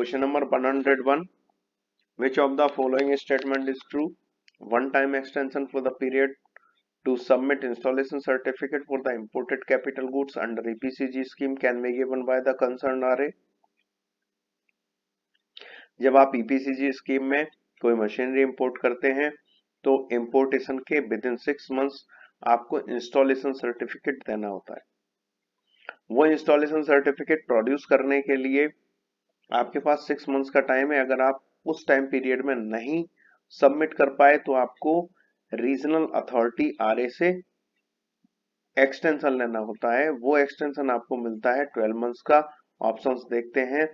Question number 101. Which of the following statement is true? One-time extension for the period to submit installation certificate for the imported capital goods under EPCG scheme can be given by the concerned RA. जब आप EPCG scheme में कोई machinery import करते हैं तो importation के with in 6 months आपको installation certificate देना होता है। वो इंस्टॉलेशन सर्टिफिकेट प्रोड्यूस करने के लिए आपके पास 6 मंथ्स का टाइम है। अगर आप उस टाइम पीरियड में नहीं सबमिट कर पाए तो आपको रीजनल अथॉरिटी आरए से एक्सटेंशन लेना होता है। वो एक्सटेंशन आपको मिलता है 12 मंथ्स का। ऑप्शंस देखते हैं।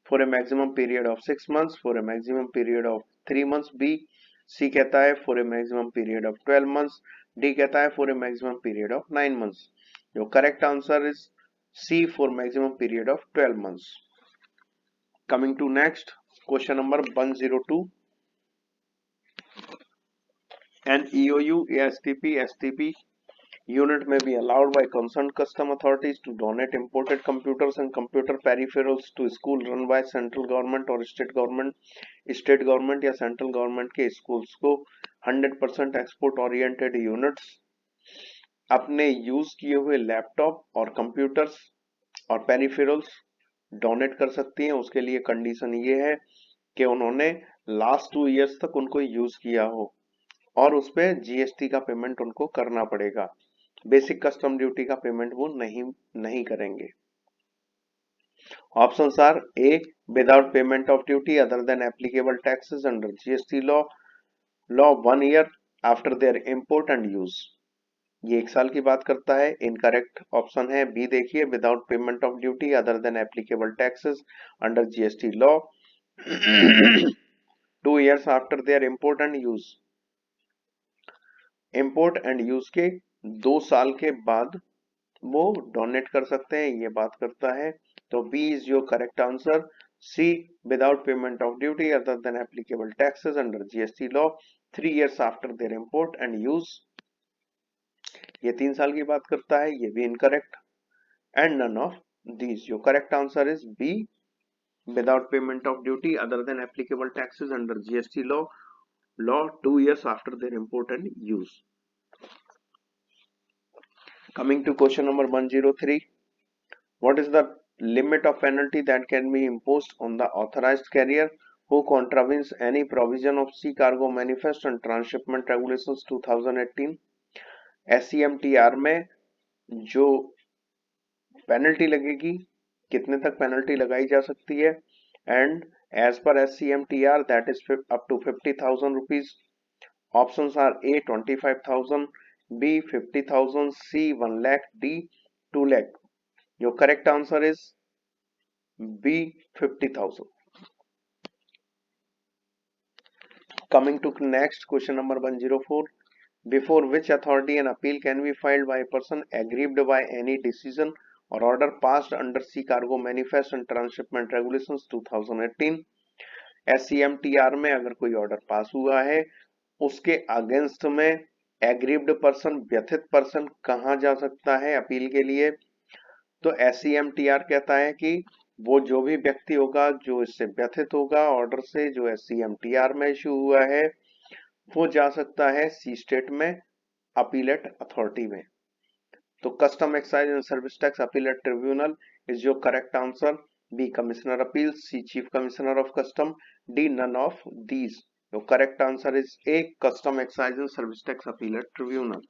For a maximum period of 6 months, for a maximum period of 3 months B, C कहता है for a maximum period of 12 months, D कहता है for a maximum period of 9 months. जो correct answer is C for maximum period of 12 months. Coming to next question number 102. An EOU, ASTP, STP unit may be allowed by concerned custom authorities to donate imported computers and computer peripherals to school run by central government or state government या central government के schools को 100% export oriented units अपने use किए हुए laptop और computers और peripherals donate कर सकती हैं। उसके लिए कंडीशन ये है कि उन्होंने लास्ट 2 इयर्स तक उनको यूज किया हो और उस पे जीएसटी का पेमेंट उनको करना पड़ेगा। बेसिक कस्टम ड्यूटी का पेमेंट वो नहीं करेंगे। Options are A without payment of duty other than applicable taxes under GST law 1 year after their import and use. ये 1 साल की बात करता है। इनकरेक्ट ऑप्शन है बी। देखिए without payment of duty other than applicable taxes under GST law 2 years after their import and use. Import and use के 2 साल के बाद वो डोनेट कर सकते हैं, ये बात करता है। तो B is your correct answer. C without payment of duty other than applicable taxes under GST law 3 years after their import and use, ये 3 साल की बात करता है। ये भी incorrect and none of these. Your correct answer is B without payment of duty other than applicable taxes under GST law 2 years after their import and use. Coming to question number 103. What is the limit of penalty that can be imposed on the authorized carrier who contravenes any provision of Sea Cargo Manifest and Transshipment Regulations 2018? SCMTR में जो penalty लगेगी, कितने तक penalty लगाई जा सकती है? And as per SCMTR that is up to 50,000 rupees. Options are A 25,000, B 50,000, C 1 lakh, D 2 lakh. Your correct answer is B 50,000. Coming to next question number 104. Before which authority an appeal can be filed by a person aggrieved by any decision or order passed under Sea Cargo Manifest and Transshipment Regulations 2018? SCMTR में अगर कोई order pass हुआ है उसके against में aggrieved person, व्यथित person कहाँ जा सकता है अपील के लिए? तो SCMTR कहता है कि वो जो भी व्यक्ति होगा जो इससे व्यथित होगा ऑर्डर से जो SCMTR में इशू हुआ है, वो जा सकता है सी स्टेट में अपीलेट अथॉरिटी में। तो custom excise and service tax appellate tribunal is your correct answer. B commissioner appeal, C chief commissioner of custom, D none of these. Your correct answer is A custom excise and service tax appellate tribunal.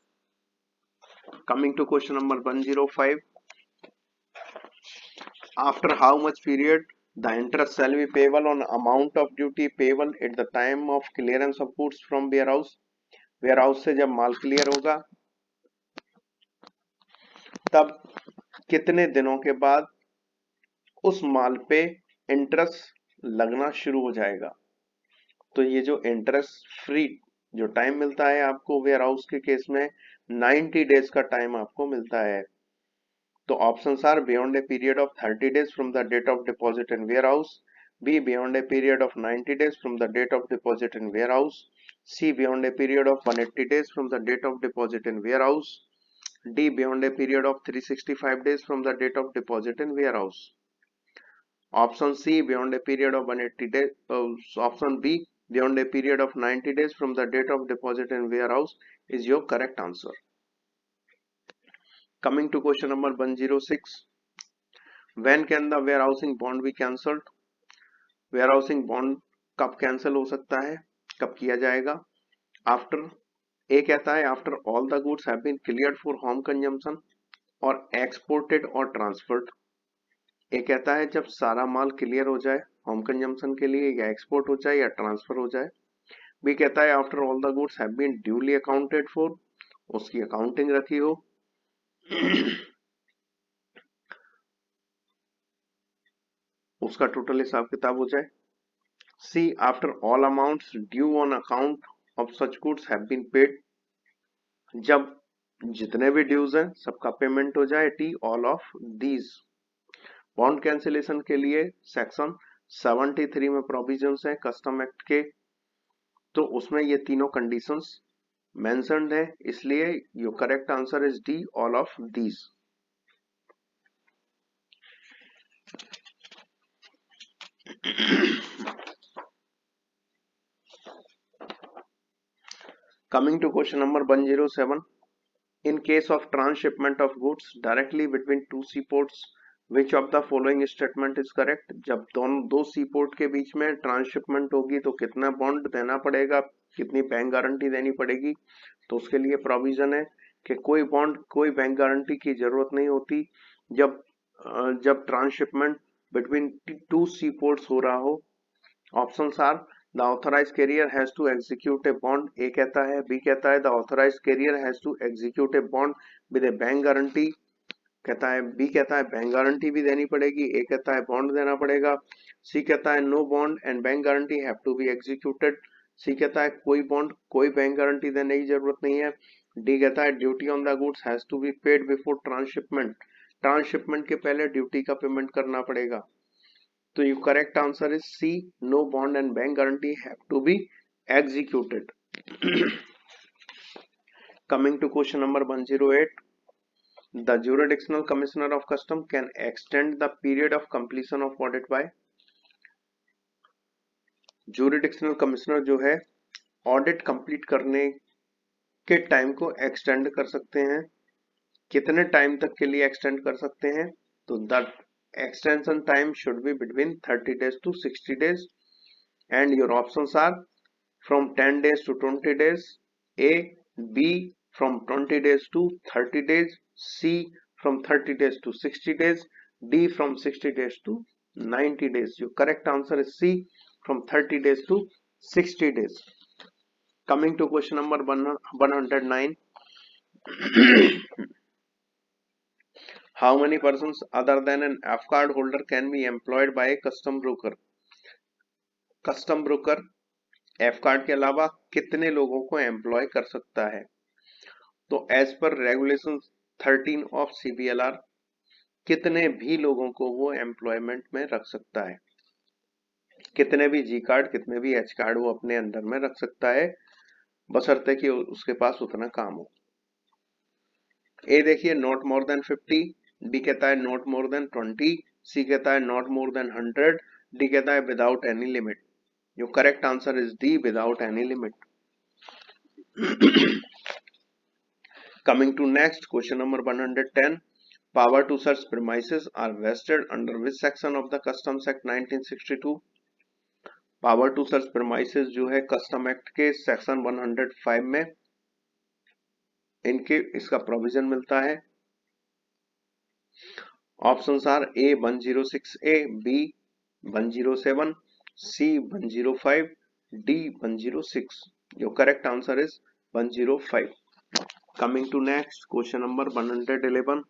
Coming to question number 105. After how much period the interest shall be payable on amount of duty payable at the time of clearance of goods from warehouse? warehouse से जब माल clear होगा तब कितने दिनों के बाद उस माल पे इंटरेस्ट लगना शुरू हो जाएगा? तो ये जो इंटरेस्ट फ्री जो टाइम मिलता है आपको वेयरहाउस के केस में 90 डेज का टाइम आपको मिलता है। तो options are beyond a period of 30 days from the date of deposit in warehouse, B beyond a period of 90 days from the date of deposit in warehouse, C beyond a period of 180 days from the date of deposit in warehouse, D beyond a period of 365 days from the date of deposit in warehouse. Option C, beyond a period of 180 days. Option B, beyond a period of 90 days from the date of deposit in warehouse is your correct answer. Coming to question number 106. When can the warehousing bond be cancelled? Warehousing bond कब cancel हो सकता है, कब किया जाएगा? After, A कहता है after all the goods have been cleared for home consumption or exported or transferred. A कहता है जब सारा माल क्लियर हो जाए होम कंजम्पशन के लिए, या एक्सपोर्ट हो जाए या ट्रांसफर हो जाए। बी कहता है after all the goods have been duly accounted for, उसकी अकाउंटिंग रखी हो। उसका टोटल हिसाब किताब हो जाए। C after all amounts due on account of such goods have been paid, जब जितने भी ड्यूज हैं सबका पेमेंट हो जाए। D all of these. Bond cancellation के लिए सेक्शन 73 में प्रोविजंस है कस्टम एक्ट के, तो उसमें ये तीनों कंडीशंस मेंशन्ड है, इसलिए your correct answer is D all of these. Coming to question number 107. In case of transshipment of goods directly between two seaports, which of the following statement is correct? जब दो C port के बीच में transshipment होगी तो कितना bond देना पड़ेगा, कितनी बैंक गारंटी देनी पड़ेगी? तो उसके लिए प्रोविजन है कि कोई बॉन्ड, कोई बैंक गारंटी की जरूरत नहीं होती जब ट्रांसशिपमेंट बिटवीन टू सीपोर्ट्स हो रहा हो। Options are the authorized carrier has to execute a bond, A कहता है। बी कहता है the authorized carrier has to execute a bond with a bank guarantee, कहता है। बी कहता है बैंक गारंटी भी देनी पड़ेगी, ए कहता है बॉन्ड देना पड़ेगा। सी कहता है no bond and bank guarantee have to be executed, C कहता है कोई बॉन्ड कोई बैंक गारंटी देने की जरूरत नहीं है। डी कहता है duty on the goods has to be paid before transshipment, transshipment के पहले ड्यूटी का पेमेंट करना पड़ेगा। So your correct answer is C, no bond and bank guarantee have to be executed. Coming to question number 108. The jurisdictional commissioner of custom can extend the period of completion of audit by. jurisdictional commissioner जो है audit complete करने के time को extend कर सकते हैं। कितने time तक के लिए एक्सटेंड कर सकते हैं? तो the extension time should be between 30 days to 60 days and your options are from 10 days to 20 days, A, B from 20 days to 30 days, C from 30 days to 60 days, D from 60 days to 90 days. Your correct answer is C, from 30 days to 60 days. Coming to question number 109. How many persons other than an F card holder can be employed by a custom broker? Custom broker F card के अलावा कितने लोगों को employ कर सकता है? तो as per regulation 13 of CBLR कितने भी लोगों को वो एम्प्लॉयमेंट में रख सकता है। कितने भी जी कार्ड, कितने भी एच कार्ड वो अपने अंडर में रख सकता है, बशर्ते कि उसके पास उतना काम हो। ए देखिए नॉट मोर देन 50, बी कहता है नॉट मोर देन 20, सी कहता है नॉट मोर देन 100, डी कहता है without any limit. Your correct answer is D, without any limit. Coming to next question number 110. Power to search premises are vested under which section of the customs act 1962? Power to search premises जो है custom act के section 105 में इनके इसका provision मिलता है। Options are A 106A, B 107, C 105, D 106। Your correct answer is 105। Coming to next question number 111.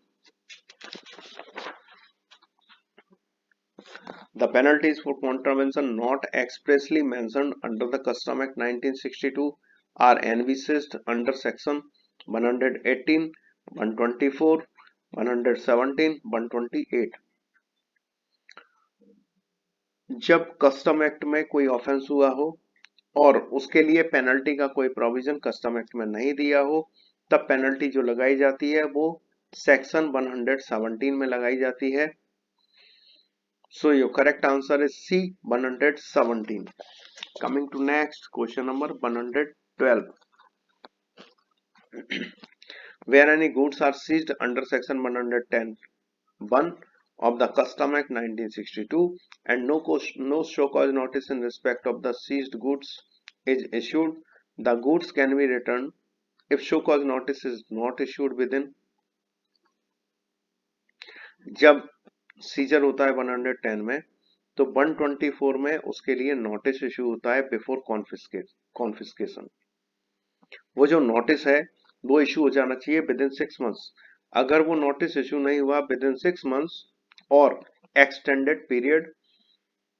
The penalties for contravention not expressly mentioned under the Custom Act 1962 are envisaged under section 118, 124, 117, 128. जब custom act में कोई offence हुआ हो और उसके लिए penalty का कोई प्रोविजन कस्टम एक्ट में नहीं दिया हो, तब पेनल्टी जो लगाई जाती है वो सेक्शन 117 में लगाई जाती है। So your correct answer is C, 117. Coming to next question number 112. Where any goods are seized under section 110(1) of the Custom Act 1962 and no show cause notice in respect of the seized goods is issued, the goods can be returned if show cause notice is not issued within. जब scissor होता है 110 में, तो 124 में उसके लिए notice issue होता है बिफोर कॉन्फिस्केशन। वो जो नोटिस है वो इशू हो जाना चाहिए विद इन 6 मंथ्स। अगर वो नोटिस इशू नहीं हुआ विद इन 6 मंथ्स और एक्सटेंडेड पीरियड,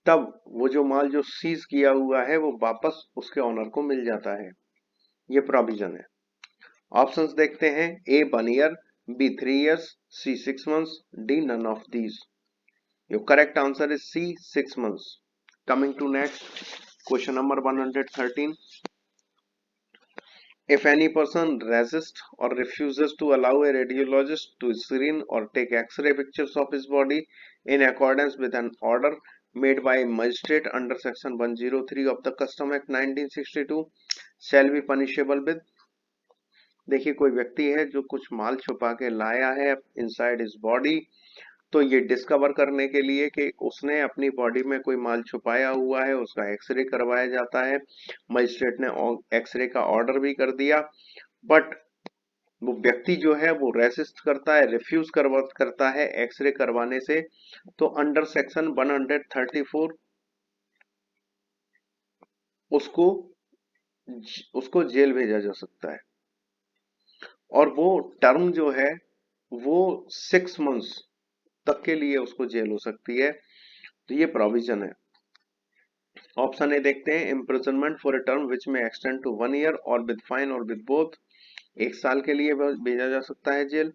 तब वो जो माल जो सीज किया हुआ है वो वापस उसके ऑनर को मिल जाता है। ये प्रोविजन है। ऑप्शंस देखते हैं। A 1 year, B 3 years, C 6 months, D none of these. Your correct answer is C, 6 months. Coming to next question number 113। If any person resists or refuses to allow a radiologist to screen or take X-ray pictures of his body in accordance with an order made by a magistrate under section 103 of the Custom Act 1962 shall be punishable with। देखिए, कोई व्यक्ति है जो कुछ माल छुपा के लाया है इनसाइड हिज बॉडी, तो ये डिस्कवर करने के लिए कि उसने अपनी बॉडी में कोई माल छुपाया हुआ है, उसका एक्सरे करवाया जाता है। मजिस्ट्रेट ने एक्सरे का ऑर्डर भी कर दिया, बट वो व्यक्ति जो है वो रेसिस्ट करता है, रिफ्यूज करता है एक्सरे करवाने से, तो अंडर सेक्शन 134 उसको जेल भेजा जा सकता है। और वो टर्म जो है वो 6 मंथ्स तक के लिए उसको जेल हो सकती है। तो ये प्रोविजन है। ऑप्शन ए देखते हैं। Imprisonment for a term which may extend to 1 year or with fine or with both, 1 साल के लिए भेजा जा सकता है जेल।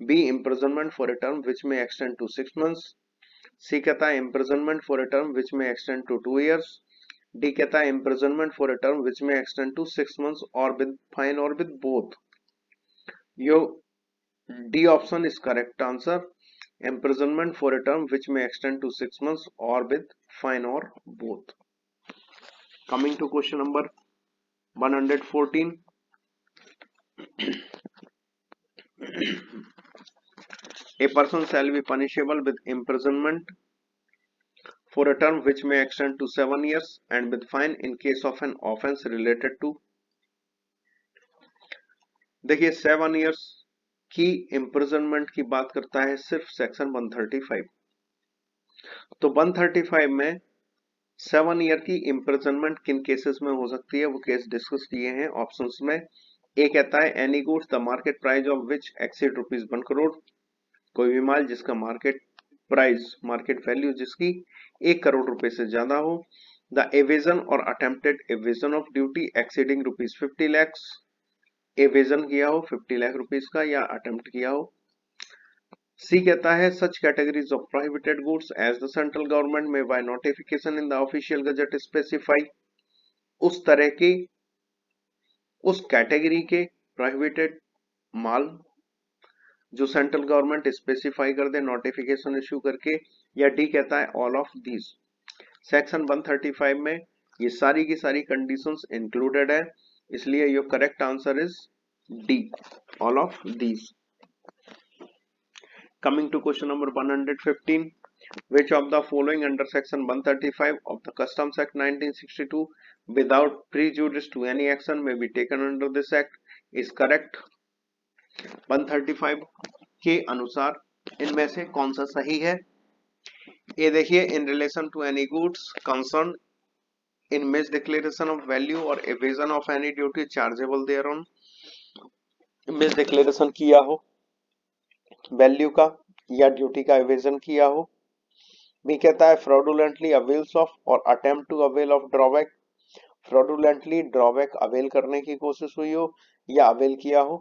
B imprisonment for a term which may extend to 6 months. C कहता है imprisonment for a term which may extend to 2 years. D कहता है imprisonment for a term which may extend to 6 months or with fine or with both. Yo D option is correct answer. imprisonment for a term which may extend to 6 months or with fine or both. Coming to question number 114. A person shall be punishable with imprisonment for a term which may extend to 7 years and with fine in case of an offense related to। देखिए 7 years की imprisonment की बात करता है सिर्फ section 135। तो 135 में 7 year की इम्प्रिजनमेंट किन केसेस में हो सकती है वो केस डिस्कस किए हैं ऑप्शंस में। ए कहता है any goods the market price of which exceed ₹1 crore, कोई भी माल जिसका मार्केट प्राइस, मार्केट वैल्यू जिसकी 1 करोड़ रुपए से ज्यादा हो। द एवेजन और attempted evasion of duty exceeding ₹50 lakh, evasion किया हो 50 लाख रुपीज का या अटेम्प्ट किया हो। सी कहता है such categories of prohibited goods as the central government may by notification in the official gazette specify, उस तरह की उस कैटेगरी के प्रोहिबिटेड माल जो सेंट्रल गवर्नमेंट स्पेसिफाई कर दे नोटिफिकेशन इश्यू करके। या डी कहता है ऑल ऑफ दीज। सेक्शन 135 में ये सारी की सारी कंडीशंस इंक्लूडेड है, इसलिए your correct answer is D, all of these. Coming to question number 115, which of the following under section 135 of the Customs Act 1962 without prejudice to any action may be taken under this act is correct। 135 के अनुसार इनमें से कौन सा सही है। ये देखिए, in relation to any goods concerned in mis declaration of value or evasion of any duty chargeable thereon, miss declaration किया हो वैल्यू का या ड्यूटी का एवेजन किया हो। बी कहता है fraudulently avails of or attempt to avail of drawback, fraudulently drawback avail करने की कोशिश हुई हो या अवेल किया हो।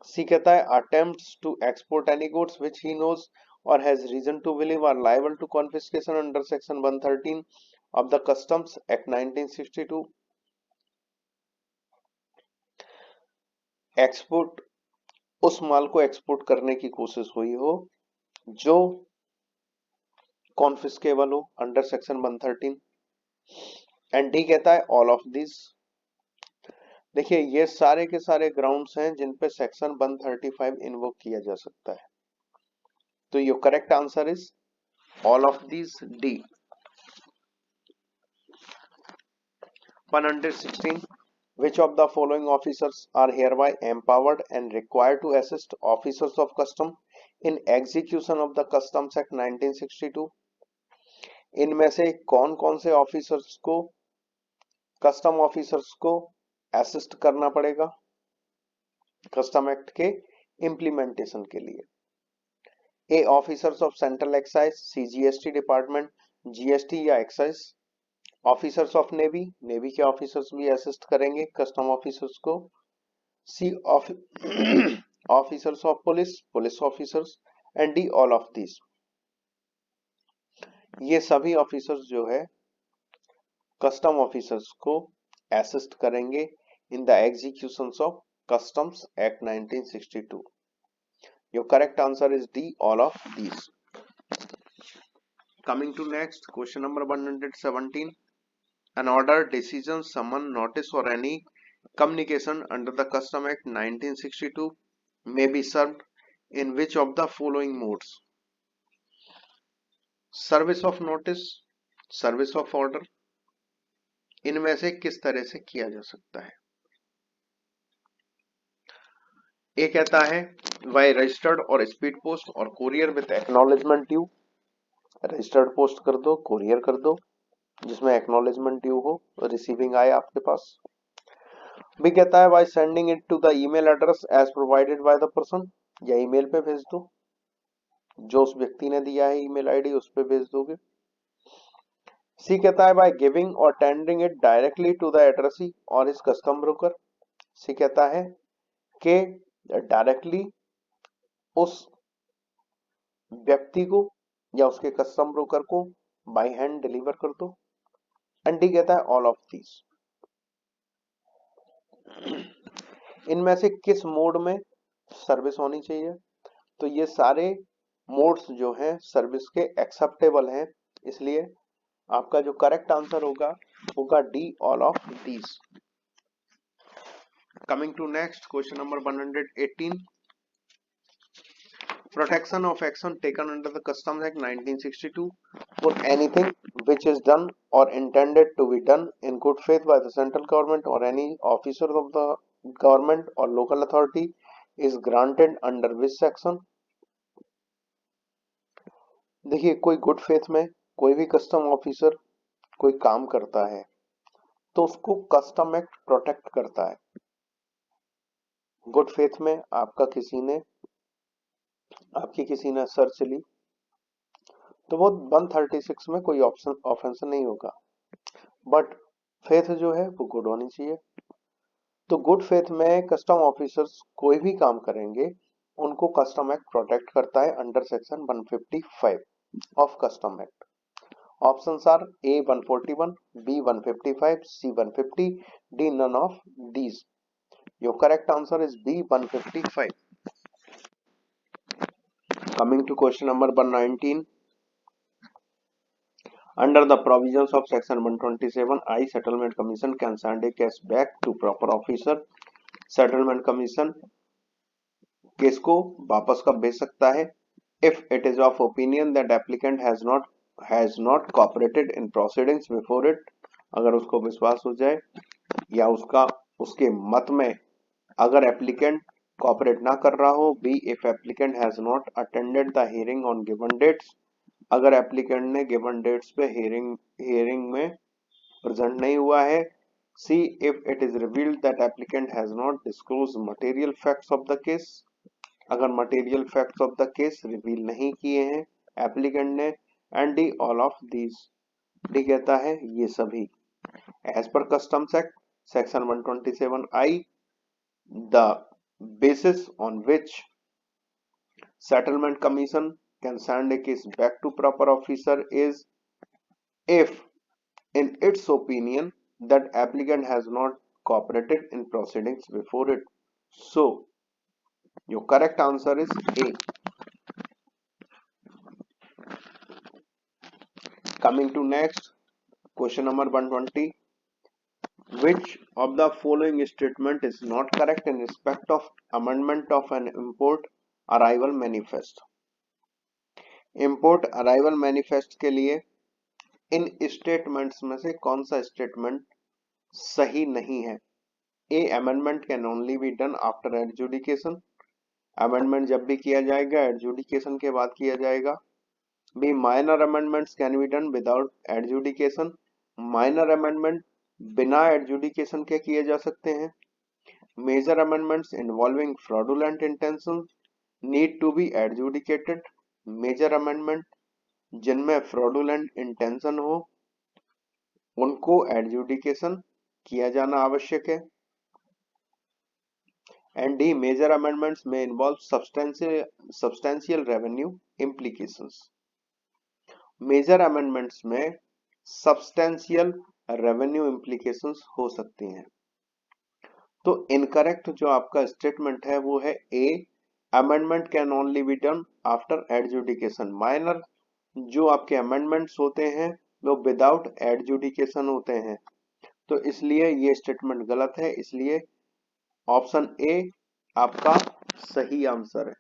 सी कहता है attempts to export any goods which he knows or has reason to believe are liable to confiscation under section 113 of the customs act 1962। Export, उस माल को एक्सपोर्ट करने की कोशिश हुई हो जो कॉन्फिस्केबल हो अंडर सेक्शन 113। एंड डी कहता है ऑल ऑफ दिस। देखिए ये सारे के सारे ग्राउंड्स हैं जिन पे सेक्शन 135 इन्वोक किया जा सकता है। तो your correct answer is all of this, D. 116, which of the following officers are hereby empowered and required to assist officers of custom in execution of the Customs Act 1962? इनमें से कौन कौन से ऑफिसर्स को, कस्टम ऑफिसर्स को assist करना पड़ेगा custom act के इंप्लीमेंटेशन के लिए? A officers of central excise, CGST department, GST या excise. Officers of navy, navy के ऑफिसर्स भी असिस्ट करेंगे कस्टम ऑफिसर्स को। C officers of police, police officers. And D all of this. ये सभी ऑफिसर्स जो है कस्टम ऑफिसर्स को असिस्ट करेंगे in the execution of customs act 1962। Your correct answer is D all of this. Coming to next question number 117, an order, decision, summon, notice or any communication under the Custom Act 1962 may be served in which of the following modes? Service of notice, service of order, इनमें से किस तरह से किया जा सकता है? ये कहता है बाय रजिस्टर्ड और स्पीड पोस्ट और courier with acknowledgement due. Registered post कर दो, कुरियर कर दो जिसमें एक्नॉलेजमेंट ड्यू हो, रिसीविंग आए आपके पास। भी कहता है by sending it to the email address as provided by the person, या ईमेल पे भेज दो, जो उस व्यक्ति ने दिया है ईमेल आईडी उस पे भेज दोगे। सी कहता है by giving or tendering it directly to the addressee or his custom broker. C कहता है कि डायरेक्टली उस व्यक्ति को या उसके कस्टम ब्रोकर को बाय हैंड डिलीवर कर दो। एंड डी कहता है ऑल ऑफ दीज। इनमें से किस मोड में सर्विस होनी चाहिए? तो ये सारे मोड्स जो हैं सर्विस के एक्सेप्टेबल हैं, इसलिए आपका जो करेक्ट आंसर होगा D all of these. Coming to next question number 118, protection of action taken under the Customs Act 1962 for anything which is done or intended to be done in good faith by the central government or any officer of the government or local authority is granted under which section? देखिए कोई good faith में कोई भी custom officer कोई काम करता है तो उसको कस्टम एक्ट प्रोटेक्ट करता है। गुड फेथ में आपकी किसी ने सर्च ली तो वो 136 में कोई ऑप्शन ऑफेंस नहीं होगा, बट फेथ जो है वो गुड होनी चाहिए। तो गुड फेथ में कस्टम ऑफिसर्स कोई भी काम करेंगे उनको कस्टम एक्ट प्रोटेक्ट करता है under section 155 of custom act. Options are A 141, B 155, C 150, D none of these. Your correct answer is B 155। Coming to question number 119, under the provisions of section 127, I settlement commission can send a case back to proper officer. settlement commission case को वापस कब भेज सकता है? if it is of opinion that applicant has not cooperated in proceedings before it, अगर उसको विश्वास हो जाए या उसके मत में अगर एप्लीकेंट कॉपरेट ना कर रहा हो। B if applicant has not attended the hearing on given dates, अगर एप्लीकेंट ने गिवन डेट्स पे हियरिंग में प्रेजेंट नहीं हुआ है। C if it is revealed that applicant has not disclosed material facts of the case, अगर material facts of the case reveal नहीं किए हैं एप्लीकेंट ने। And D all of these. D कहता है ये सभी। As per customs act section 127I, the basis on which settlement commission can send a case back to proper officer is if in its opinion that applicant has not cooperated in proceedings before it. So your correct answer is A. Coming to next question number 120. Which of the following statement is not correct in respect of amendment of an import arrival manifest? import arrival manifest के लिए इन statements में से कौन सा statement सही नहीं है? A, amendment can only be done after adjudication, amendment जब भी किया जाएगा एडजुडिकेशन के बाद किया जाएगा। B, minor amendments can be done without adjudication, minor amendment बिना एडजुडिकेशन के किए जा सकते हैं। Major amendments involving fraudulent intention need to be adjudicated, major amendment जिनमें फ्रॉडुलेंट इंटेंशन हो उनको एडजुडिकेशन किया जाना आवश्यक है। एंड डी, मेजर अमेंडमेंट्स में involve substantial revenue implications, major amendments में सब्सटेंशियल रेवेन्यू इम्प्लीकेशंस हो सकती हैं। तो इनकरेक्ट जो आपका स्टेटमेंट है वो है A, amendment can only be done after adjudication. Minor जो आपके अमेंडमेंट्स होते हैं वो विदाउट एडजुडिकेशन होते हैं, तो इसलिए ये स्टेटमेंट गलत है, इसलिए ऑप्शन ए आपका सही आंसर है।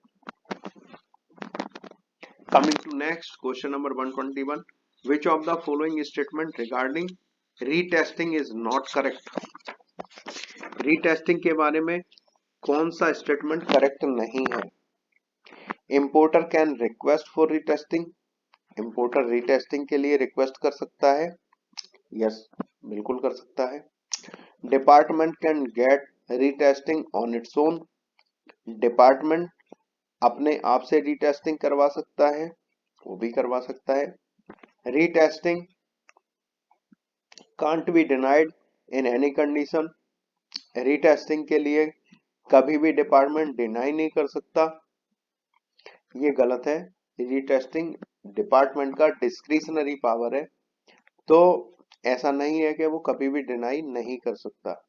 Coming to next question number 121. Which of the following statement regarding retesting is not correct? Retesting के बारे में कौन सा स्टेटमेंट करेक्ट नहीं है? Importer can request for retesting, importer retesting के लिए रिक्वेस्ट कर सकता है, यस बिल्कुल कर सकता है। Department can get retesting on its own, department अपने आप से रीटेस्टिंग करवा सकता है, वो भी करवा सकता है। Retesting can't be denied in any condition, retesting के लिए कभी भी डिपार्टमेंट डिनाई नहीं कर सकता, ये गलत है। रीटेस्टिंग डिपार्टमेंट का डिस्क्रिशनरी पावर है, तो ऐसा नहीं है कि वो कभी भी डिनाई नहीं कर सकता।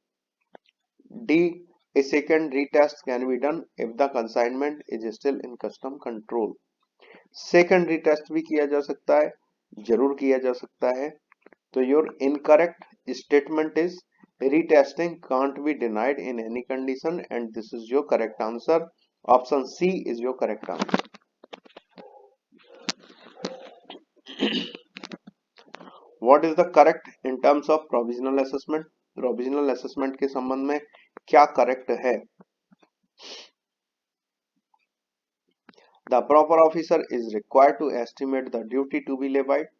D, A second retest can be done if the consignment is still in custom control, second retest भी किया जा सकता है, जरूर किया जा सकता है। तो your incorrect statement is retesting can't be denied in any condition and this is your correct answer. Option C is your correct answer. What is the correct in terms of provisional assessment? provisional assessment के संबंध में क्या correct है? The proper officer is required to estimate the duty to be levied.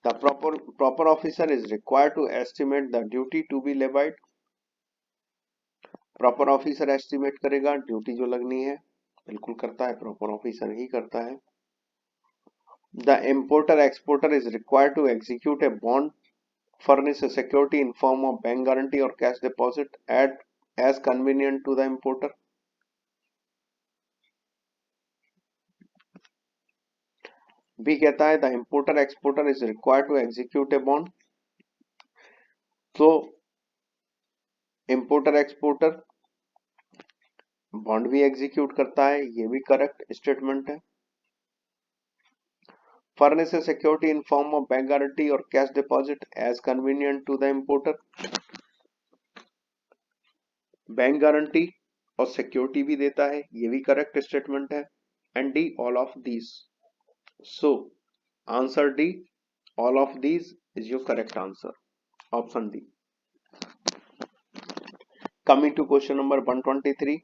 The proper officer is required to estimate the duty to be levied. Proper officer estimate करेगा duty जो लगनी है, बिल्कुल करता है, प्रॉपर ऑफिसर ही करता है। The importer exporter is required to execute a bond, furnish a security in form of bank guarantee or cash deposit at as convenient to the importer. B कहता है the importer exporter is required to execute a bond, तो importer exporter bond भी execute करता है, ये भी correct statement है। Furnish a security in form of bank guarantee or cash deposit as convenient to the importer, bank guarantee और security भी देता है, ये भी करेक्ट स्टेटमेंट है। And D, all of these, so answer D, all of these is your correct answer, option D. Coming to question number 123.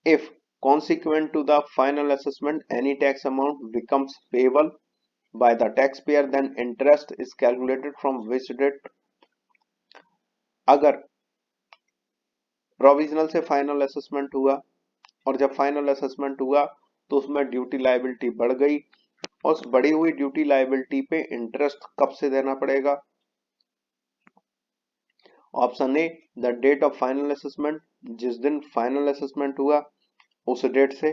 If consequent to the final assessment any tax amount becomes payable by the taxpayer, then interest is calculated from which date? अगर provisional से final assessment हुआ और जब final assessment हुआ तो उसमें duty liability बढ़ गई, और उस बढ़ी हुई ड्यूटी लायबिलिटी पे इंटरेस्ट कब से देना पड़ेगा? Option A, the date of final assessment, जिस दिन फाइनल असेसमेंट हुआ उस डेट से।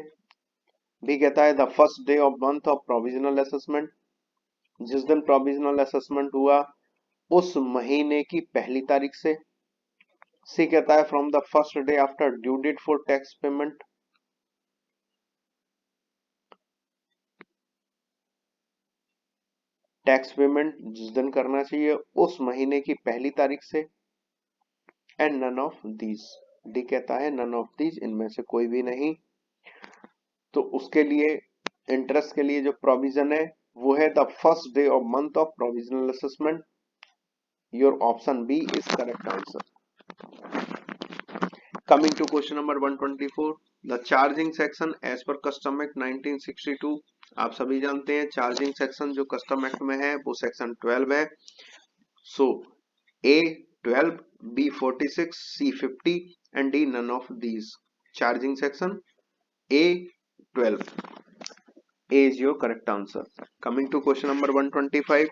बी कहता है the first day of month of provisional assessment, जिस दिन प्रोविजनल असेसमेंट हुआ उस महीने की पहली तारीख से। सी कहता है from the first day after due date for tax payment. Tax payment जिस दिन करना चाहिए उस महीने की पहली तारीख से। And none of these, D कहता है नन ऑफ दीज, इनमें से कोई भी नहीं। तो उसके लिए इंटरेस्ट के लिए जो प्रोविजन है वो है the first day of month of provisional assessment. Your option B is correct answer. Coming to question number 124, the charging section as per custom act 1962, आप सभी जानते हैं चार्जिंग सेक्शन जो कस्टम एक्ट में है वो सेक्शन 12 है। So A 12, B 46, C 50 and D none of these. Charging section A 12, A is your correct answer. Coming to question number 125,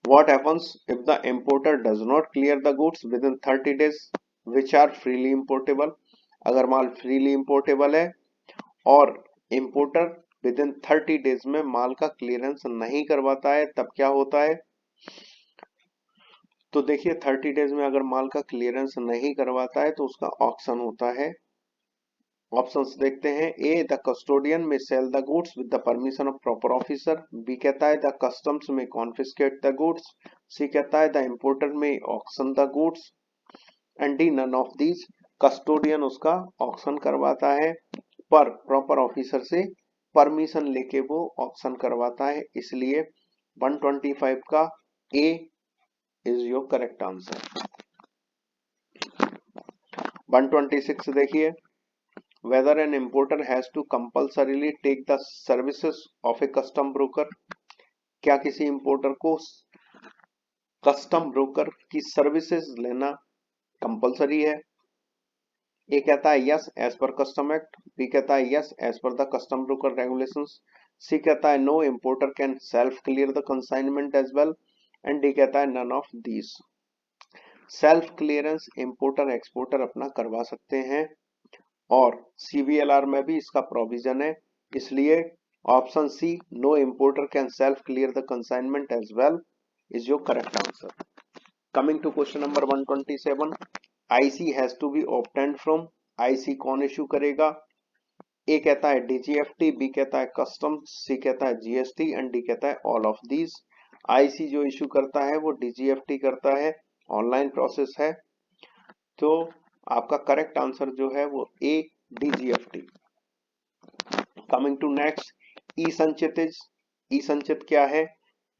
what happens if the importer does not clear the goods within 30 days which are freely importable? अगर माल freely importable है और importer within 30 days में माल का clearance नहीं करवाता है तब क्या होता है? तो देखिए 30 डेज में अगर माल का क्लियरेंस नहीं करवाता है तो उसका ऑक्शन होता है। ऑप्शंस देखते हैं। A the custodian may sell the goods with the permission of proper officer. B कहता है the customs may confiscate the goods. C कहता है the importer may auction the goods and D none of these. Custodian उसका auction करवाता है पर proper officer से permission लेके वो ऑक्शन करवाता है, इसलिए 125 का ए इज योर करेक्ट आंसर। 126 देखिए, whether an importer has to compulsorily take the services of a custom broker, क्या किसी इंपोर्टर को कस्टम ब्रोकर की सर्विसेज लेना कंपलसरी है? ए कहता है yes as per custom act. B कहता है yes as per the custom broker regulations. C कहता है no importer can self clear the consignment as well and D कहता है none of these. Self clearance importer exporter अपना करवा सकते हैं और सीवीएलआर में भी इसका प्रोविजन है, इसलिए option C no importer can self clear the consignment as well is your correct answer. Coming to question number 127, IC has to be obtained from. IC कौन इश्यू करेगा? ए कहता है डीजीएफटी, बी कहता है customs, C कहता है GST and D कहता है ऑल ऑफ दीज। आईसी जो इश्यू करता है वो डीजीएफटी करता है, ऑनलाइन प्रोसेस है, तो आपका करेक्ट आंसर जो है वो A DGFT. Coming to next, E Sanchit is, E Sanchit क्या है?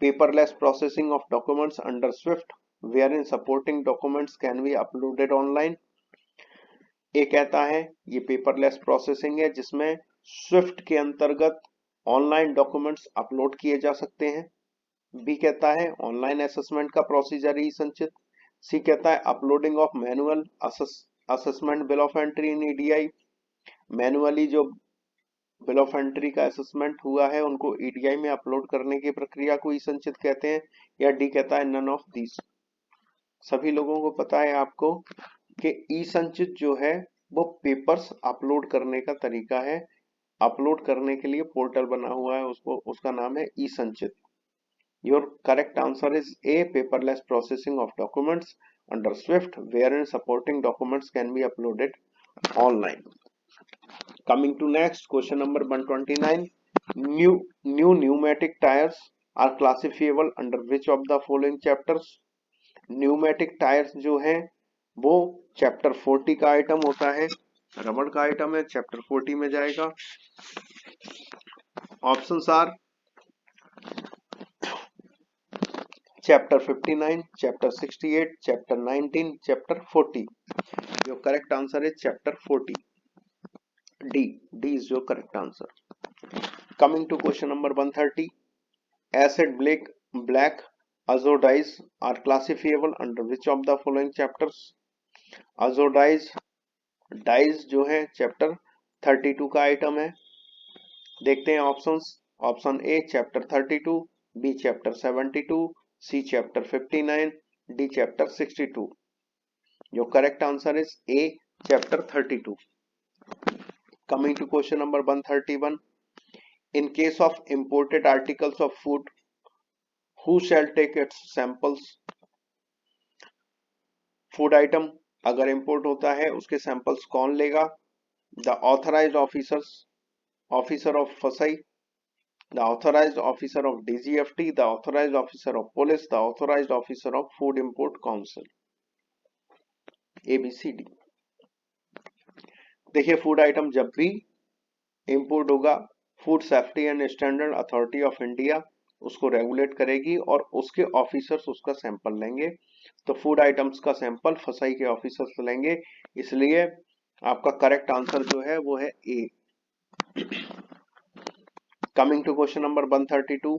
Paperless processing of documents under SWIFT wherein supporting documents can be uploaded online. A कहता है ये पेपरलेस प्रोसेसिंग है जिसमें स्विफ्ट के अंतर्गत ऑनलाइन डॉक्यूमेंट्स अपलोड किए जा सकते हैं। बी कहता है ऑनलाइन असेसमेंट का प्रोसीजर ई संचित। सी कहता है uploading of manual assessment bill of entry in EDI, manually जो बिल ऑफ एंट्री का असेसमेंट हुआ है उनको ईडीआई में अपलोड करने की प्रक्रिया को ई संचित कहते हैं, या डी कहता है नन ऑफ दीज। सभी लोगों को पता है आपको कि ई संचित जो है वो पेपर्स अपलोड करने का तरीका है। अपलोड करने के लिए पोर्टल बना हुआ है, उसको उसका नाम है ई संचित। Your correct answer is A paperless processing of documents under Swift wherein supporting documents can be uploaded online. Coming to next question number 129, new pneumatic tires are classifiable under which of the following chapters? Pneumatic tyres जो है वो chapter 40 का item होता है, रबड़ का item है, chapter 40 में जाएगा। Options are chapter 59, chapter 68, chapter 19, chapter 40। जो करेक्ट आंसर है chapter 40, D is your correct answer. Coming to question number 130, acid black azo dyes are classifiable under which of the following chapters? Azo dyes dyes जो है chapter 32 का item है। देखते हैं options. Option A chapter 32, B chapter 72, C chapter 59, D chapter 62। जो correct answer is A chapter 32। Coming to question number 131, in case of imported articles of food, who shall take its samples? Food item अगर import होता है उसके samples कौन लेगा? The authorized officer of FSSAI, the authorized officer of DGFT, the authorized officer of police, the authorized officer of Food Import Council. ABCD। देखिए food item जब भी import होगा, food safety and standard authority of India उसको regulate करेगी और उसके officers उसका sample लेंगे। तो फूड आइटम्स का सैंपल फसाई के ऑफिसर्स लेंगे, इसलिए आपका करेक्ट आंसर जो है वो है A. Coming to question number 132,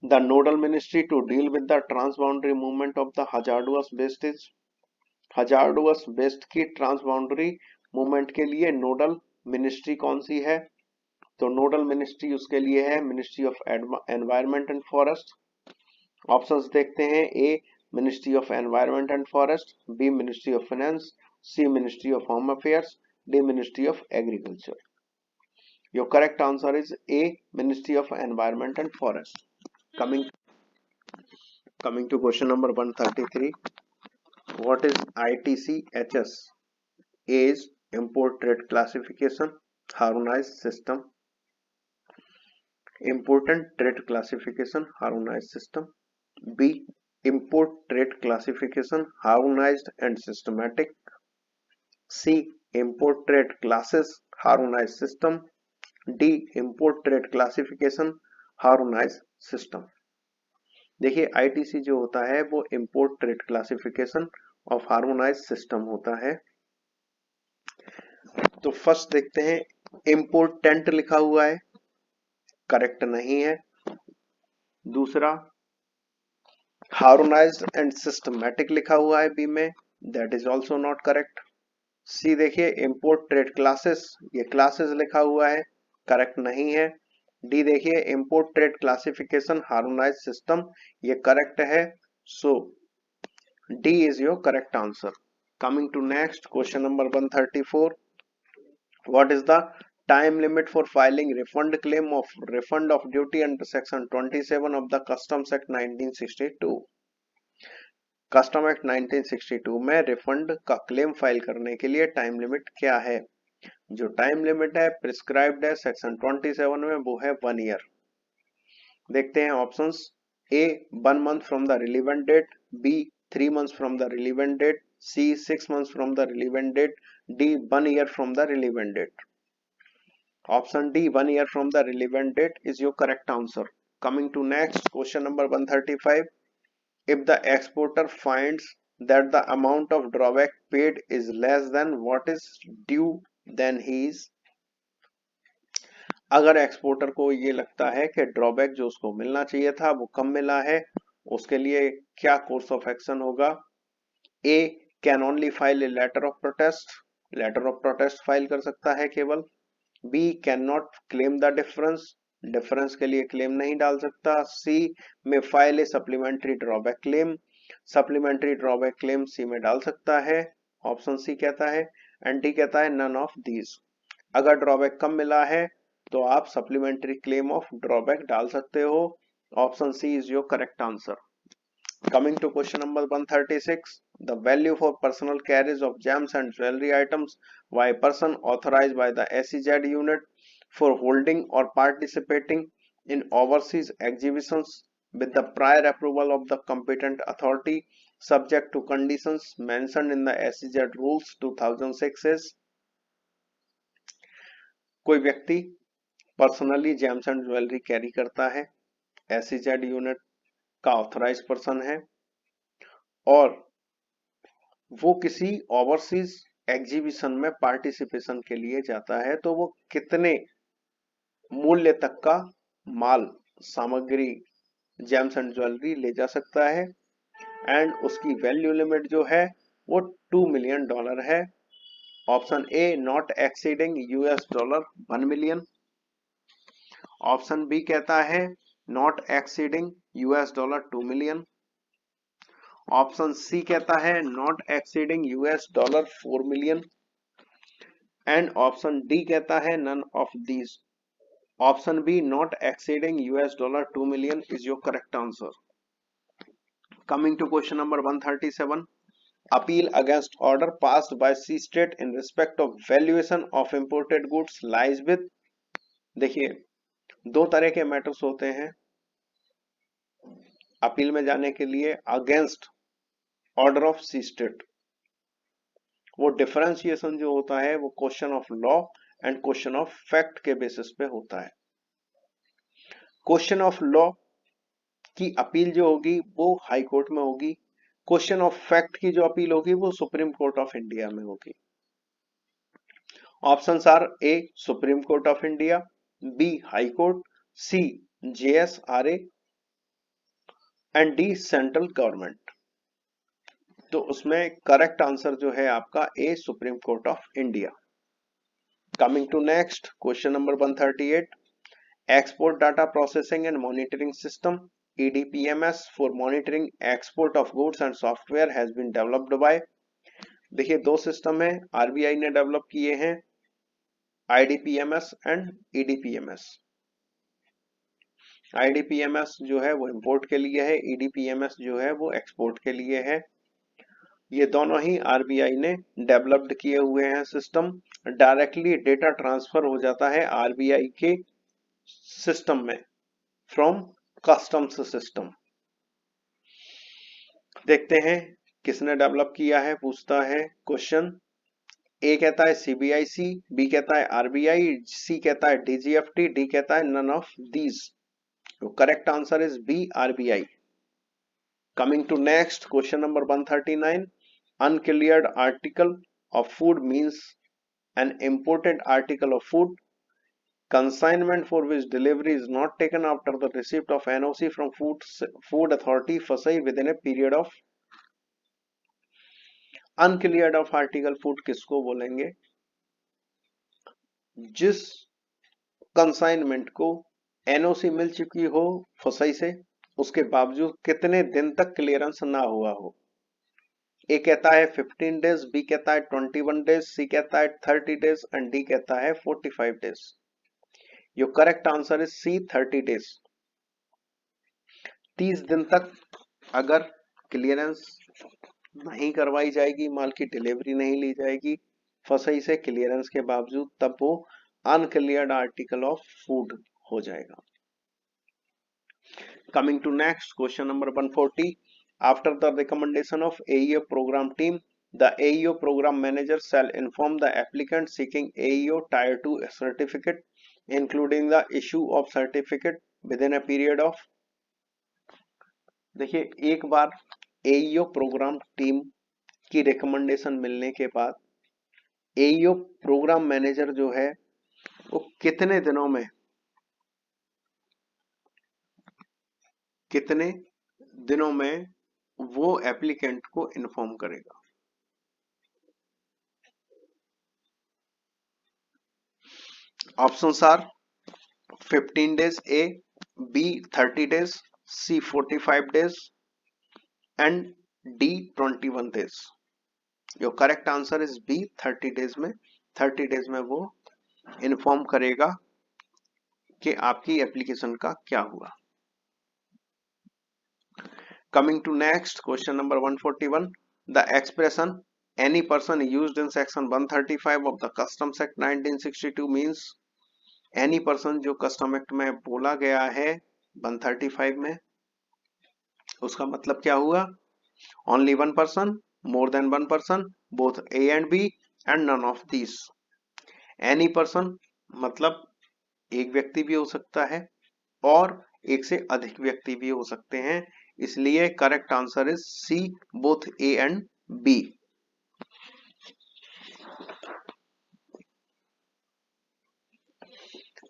the nodal ministry to deal with the transboundary movement of the hazardous waste is, hazardous waste की transboundary movement के लिए नोडल मिनिस्ट्री कौन सी है? तो नोडल मिनिस्ट्री उसके लिए है ministry of environment and forest. Options देखते हैं, A ministry of environment and forest, B ministry of finance, C ministry of home affairs, D ministry of agriculture. Your correct answer is A ministry of environment and forest. Coming to question number 133, what is ITCHS? A is import trade classification harmonized system, important trade classification harmonized system, B import trade classification harmonized and systematic, C import trade classes harmonized system, D import trade classification harmonized system। देखिए ITC जो होता है वो import trade classification of harmonise system होता है। तो first देखते हैं, इम्पोर्टेंट लिखा हुआ है, करेक्ट नहीं है। दूसरा हार्मोनाइज्ड एंड सिस्टमैटिक लिखा हुआ है बी में, that is also not correct. C देखिए इंपोर्ट ट्रेड क्लासेस, ये क्लासेस लिखा हुआ है, करेक्ट नहीं है। डी देखिए import trade classification harmonise system, ये करेक्ट है। So D is your correct answer. Coming to next question number 134, what is the time limit for filing refund claim of refund of duty under section 27 of the customs act 1962। Custom act 1962 में refund का claim file करने के लिए time limit क्या है? जो time limit है prescribed है सेक्शन 27 में, वो है 1 ईयर। देखते हैं options, A 1 month from the relevant date, B 3 months from the relevant date, C 6 months from the relevant date, D 1 year from the relevant date. Option D 1 year from the relevant date is your correct answer. Coming to next question number 135, if the exporter finds that the amount of drawback paid is less than what is due, then he is, अगर exporter को ये लगता है कि drawback जो उसको मिलना चाहिए था वो कम मिला है, उसके लिए क्या कोर्स ऑफ एक्शन होगा? A can only file a letter of protest, letter of protest file कर सकता है केवल। B can not claim the difference, difference के लिए क्लेम नहीं डाल सकता। सी में file a supplementary drawback claim, supplementary drawback claim C में डाल सकता है, ऑप्शन सी कहता है। एंड डी कहता है नन ऑफ दीज। अगर ड्रॉबैक कम मिला है तो आप सप्लीमेंट्री क्लेम ऑफ ड्रॉबैक डाल सकते हो, option C is your correct answer. Coming to question number 136, the value for personal carriage of gems and jewelry items by a person authorized by the SEZ unit for holding or participating in overseas exhibitions with the prior approval of the competent authority subject to conditions mentioned in the SEZ rules 2006 is, कोई व्यक्ति personally James and jewellery carry करता है, SEZ unit का authorise person है और वो किसी overseas exhibition में पार्टिसिपेशन के लिए जाता है, तो वो कितने मूल्य तक का माल सामग्री जेम्स एंड ज्वेलरी ले जा सकता है? एंड उसकी वैल्यू लिमिट जो है वो $2 मिलियन है। Option A not exceeding $1 million, option B कहता है not exceeding $2 million, option C कहता है not exceeding $4 million and option D कहता है none of these. Option B not exceeding $2 million is your correct answer. Coming to question number 137, appeal against order passed by C state in respect of valuation of imported goods lies with। देखिए दो तरह के matters होते हैं appeal में जाने के लिए against order of CESTAT. वो डिफरेंशिएशन जो होता है वो question of law and question of fact के बेसिस पे होता है। क्वेश्चन ऑफ लॉ की अपील जो होगी वो हाई कोर्ट में होगी, क्वेश्चन ऑफ फैक्ट की जो अपील होगी वो सुप्रीम कोर्ट ऑफ इंडिया में होगी। Options are A supreme court of India, B high court, C JSRA and D central government. तो उसमें करेक्ट आंसर जो है आपका A supreme court of India. Coming to next question number 138, export data processing and monitoring system EDPMS for monitoring export of goods and software has been developed by। देखिए दो system है RBI ने develop किए हैं, IDPMS and EDPMS। IDPMS जो है वो import के लिए है, EDPMS जो है वो एक्सपोर्ट के लिए है। ये दोनों ही RBI ने डेवलप्ड किए हुए हैं सिस्टम। डायरेक्टली डेटा ट्रांसफर हो जाता है RBI के सिस्टम में फ्रॉम कस्टम्स सिस्टम। देखते हैं किसने डेवलप किया है, पूछता है क्वेश्चन। ए कहता है CBIC, बी कहता है RBI, सी कहता है DGFT, डी कहता है नन ऑफ दीज। तो correct answer is B RBI। Coming to next question number 139, uncleared article of food means an imported article of food, consignment for which delivery is not taken after the receipt of NOC from food authority फसई within a period of। uncleared of article food किसको बोलेंगे? जिस consignment को NOC मिल चुकी हो फसई से, उसके बावजूद कितने दिन तक क्लियरेंस ना हुआ हो। ए कहता है 15 डेज, बी कहता है 21 डेज, सी कहता है 30 डेज एंड डी कहता है 45 days. Your correct answer is C 30 days. 30 दिन तक अगर क्लियरेंस नहीं करवाई जाएगी, माल की डिलीवरी नहीं ली जाएगी फसई से क्लियरेंस के बावजूद, तब वो अनक्लियर्ड आर्टिकल ऑफ फूड हो जाएगा। Coming to next question number 140, after the recommendation of AEO program team, the AEO program manager shall inform the applicant seeking AEO tier 2 certificate, including the issue of certificate within a period of। देखिए एक बार AEO programme team की recommendation मिलने के बाद AEO programme manager जो है वो कितने दिनों में वो एप्लीकेंट को इन्फॉर्म करेगा। Options are 15 days A, B 30 days, C 45 days and D 21 days. Your correct answer is B 30 days में। 30 डेज में वो इन्फॉर्म करेगा कि आपकी एप्लीकेशन का क्या हुआ। Coming to next question number 141, the expression any person used in section 135 of the Customs Act 1962 means any person जो कस्टम एक्ट में बोला गया है 135 में, उसका मतलब क्या हुआ? only one person, more than one person, both A and B and none of these। any person मतलब एक व्यक्ति भी हो सकता है और एक से अधिक व्यक्ति भी हो सकते हैं, इसलिए correct answer is C both A and B.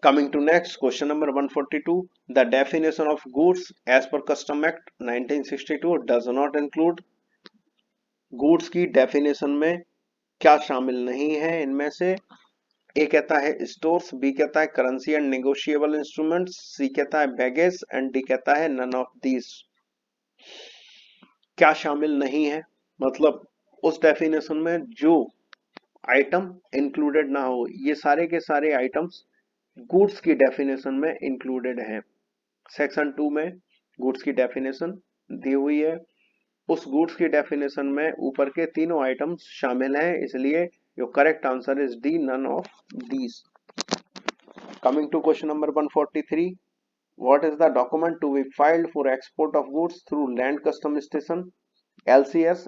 Coming to next question number 142, the definition of goods as per custom act 1962 does not include. Goods की डेफिनेशन में क्या शामिल नहीं है इनमें से? ए कहता है स्टोर्स, बी कहता है करेंसी एंड नेगोशिएबल इंस्ट्रूमेंट्स, सी कहता है बैगेज एंड डी कहता है नन ऑफ दीज। क्या शामिल नहीं है? मतलब उस डेफिनेशन में जो आइटम इंक्लूडेड ना हो, ये सारे के सारे आइटम्स गुड्स की डेफिनेशन में इंक्लूडेड हैं। सेक्शन 2 में गुड्स की डेफिनेशन दी हुई है। उस गुड्स की डेफिनेशन में ऊपर के तीनों आइटम्स शामिल हैं, इसलिए your correct answer is D, none of these. Coming to question number 143, what is the document to be filed for export of goods through land custom station? LCS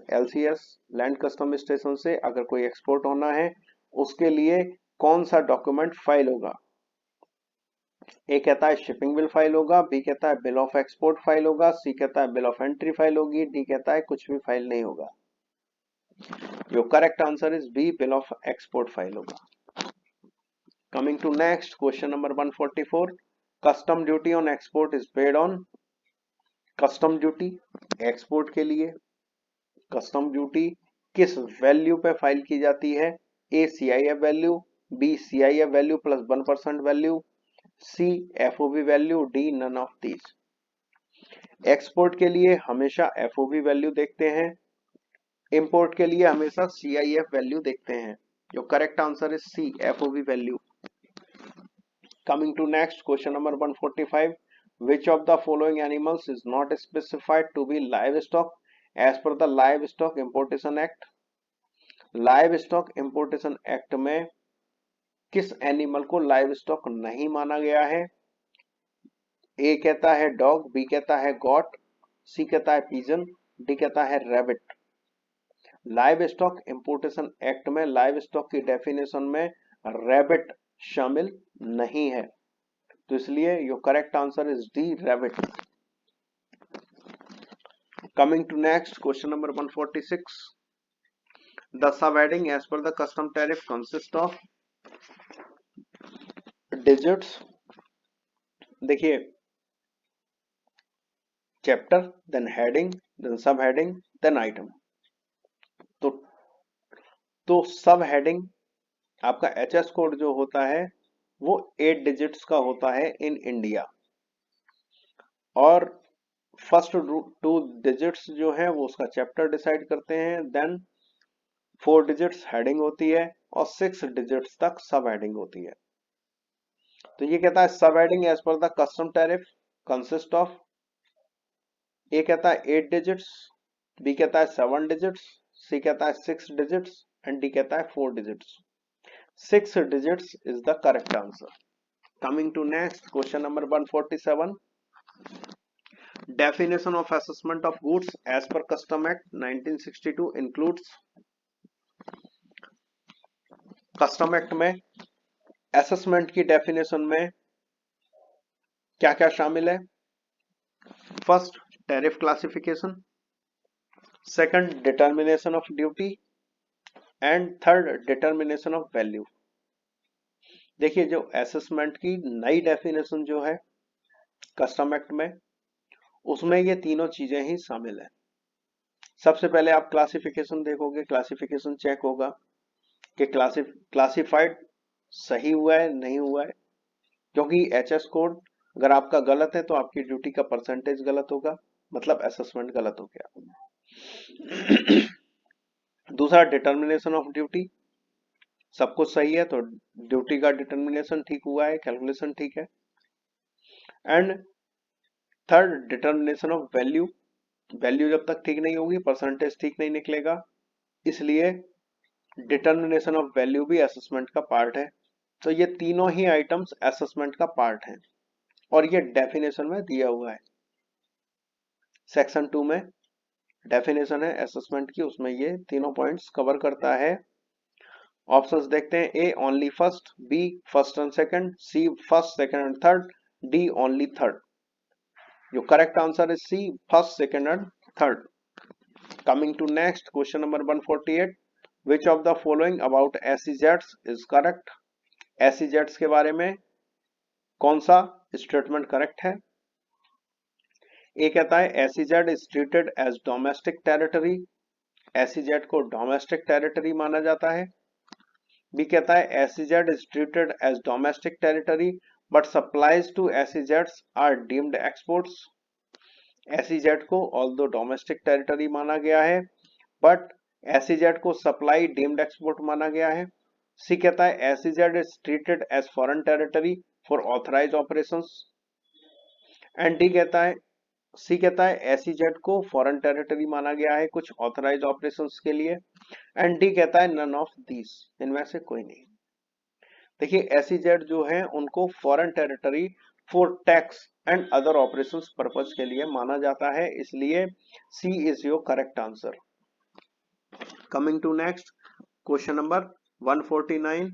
land custom station से अगर कोई export होना है उसके लिए कौन सा document file होगा? ए कहता है शिपिंग बिल फाइल होगा, बी कहता है बिल ऑफ एक्सपोर्ट फाइल होगा, सी कहता है बिल ऑफ एंट्री फाइल होगी, डी कहता है कुछ भी फाइल नहीं होगा। Your correct answer is B, bill of export file होगा। Coming to next question number 144, custom duty on export is paid on. Custom duty export के लिए कस्टम ड्यूटी किस वैल्यू पे फाइल की जाती है? A CIF value, B CIF value plus 1% value, C FOB value, D none of these. Export के लिए हमेशा FOB वैल्यू देखते हैं, इंपोर्ट के लिए हमेशा CIF वैल्यू देखते हैं। जो correct answer is C, FOB value. Coming to next question number 145, which of the following animals is not specified to be livestock as per the Livestock Importation Act? Livestock Importation Act में किस animal को livestock नहीं माना गया है? A कहता है dog, B कहता है गॉट, सी कहता है पिजन, डी कहता है रैबिट। लाइवस्टॉक इंपोर्टेशन एक्ट में लाइवस्टॉक की डेफिनेशन में रैबिट शामिल नहीं है, तो इसलिए your correct answer is D, rabbit. Coming to next question number 146, the sub heading as per the custom tariff consist of digits. देखिए, chapter, then heading, then sub heading, then item. तो sub heading आपका HS code जो होता है वो 8 digits का होता है इन इंडिया, और फर्स्ट 2 डिजिट्स जो है वो उसका चैप्टर डिसाइड करते हैं, देन 4 डिजिट्स हेडिंग होती है और 6 डिजिट्स तक सब हेडिंग होती है। तो ये कहता है सब heading as per the custom tariff consist of, A कहता है 8 डिजिट्स, बी कहता है 7 डिजिट्स, सी कहता है 6 डिजिट्स एंड डी कहता है 4 digits. 6 digits is the correct answer. Coming to next question number 147, definition of assessment of goods as per Custom Act 1962 includes। Custom Act में assessment की definition में क्या क्या शामिल है? First, tariff classification, second, determination of duty and third, determination of value। देखिए, जो assessment की नई डेफिनेशन जो है कस्टम एक्ट में, उसमें ये तीनों चीजें ही शामिल है। सबसे पहले आप क्लासिफिकेशन देखोगे, क्लासिफिकेशन चेक होगा कि क्लासिफाइड सही हुआ है नहीं हुआ है, क्योंकि HS कोड अगर आपका गलत है तो आपकी ड्यूटी का परसेंटेज गलत होगा, मतलब असेसमेंट गलत हो गया। दूसरा, डिटर्मिनेशन ऑफ ड्यूटी, सब कुछ सही है तो ड्यूटी का डिटर्मिनेशन ठीक हुआ है, कैलकुलेशन ठीक है। And third, determination of value, value जब तक ठीक नहीं होगी परसेंटेज ठीक नहीं निकलेगा, इसलिए डिटर्मिनेशन ऑफ वैल्यू भी असेसमेंट का पार्ट है। तो ये तीनों ही आइटम्स असेसमेंट का पार्ट हैं और ये डेफिनेशन में दिया हुआ है। सेक्शन 2 में डेफिनेशन है असेसमेंट की, उसमें ये तीनों पॉइंट्स कवर करता है। ऑप्शंस देखते हैं, A only first, B first and second, C first second and third, D only third. जो correct answer is C, first second and third. Coming to next question number 148, which of the following about SEZs is correct. SEZs के बारे में कौन सा statement correct है? A कहता है SEZ is treated as domestic territory, SEZ को domestic territory माना जाता है। बी कहता है SEZ is treated as domestic territory but supplies to SEZs are deemed exports। SEZ को although domestic territory माना गया है but SEZ को supply deemed export माना गया है। सी कहता है SEZ is treated as foreign territory for authorized operations and D कहता है सी कहता है SEZ को फॉरेन टेरिटरी माना गया है कुछ ऑथराइज ऑपरेशंस के लिए, एंड डी कहता है नन ऑफ दीस, इनमें से कोई नहीं। देखिए SEZ जो है उनको foreign territory for tax and other operations purpose के लिए माना जाता है, इसलिए C is your correct answer. Coming to next question number 149,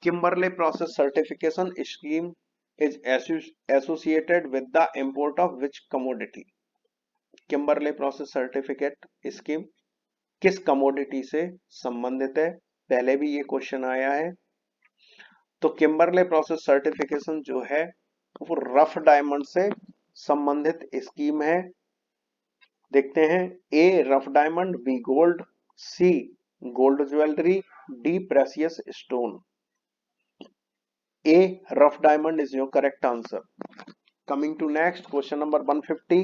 Kimberley process certification scheme is associated with the import of which commodity? Kimberley process certificate scheme किस commodity से संबंधित है? पहले भी ये क्वेश्चन आया है। तो किम्बरले प्रोसेस सर्टिफिकेशन जो है वो रफ डायमंड से संबंधित स्कीम है। देखते हैं, A rough diamond, B gold, C gold jewellery, D precious stone. A rough diamond is your correct answer. Coming to next question number 150,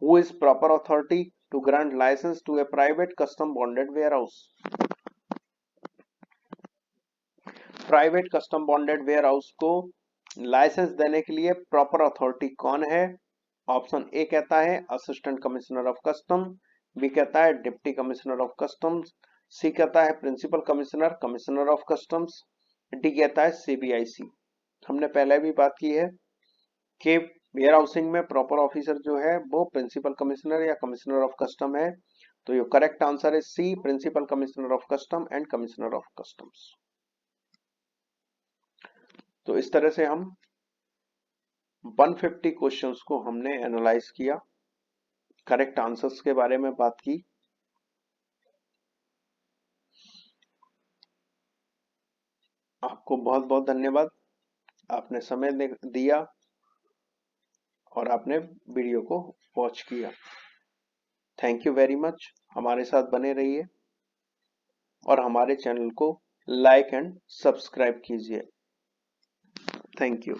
who is proper authority to grant license to a private custom bonded warehouse? Private custom bonded warehouse को licence देने के लिए proper authority कौन है? Option A कहता है assistant commissioner of custom, B कहता है deputy commissioner of customs, C कहता है principal commissioner commissioner of customs, D कहता है CBIC। हमने पहले भी बात की है कि वेयर हाउसिंग में प्रॉपर ऑफिसर जो है वो प्रिंसिपल कमिश्नर या कमिश्नर ऑफ कस्टम है। तो ये करेक्ट आंसर है C, principal commissioner of custom and commissioner of customs. तो इस तरह से हम 150 क्वेश्चंस को हमने एनालाइज किया, करेक्ट आंसर्स के बारे में बात की। आपको बहुत बहुत धन्यवाद, आपने समय दिया और आपने वीडियो को वॉच किया। Thank you very much. हमारे साथ बने रहिए और हमारे चैनल को लाइक एंड सब्सक्राइब कीजिए। Thank you.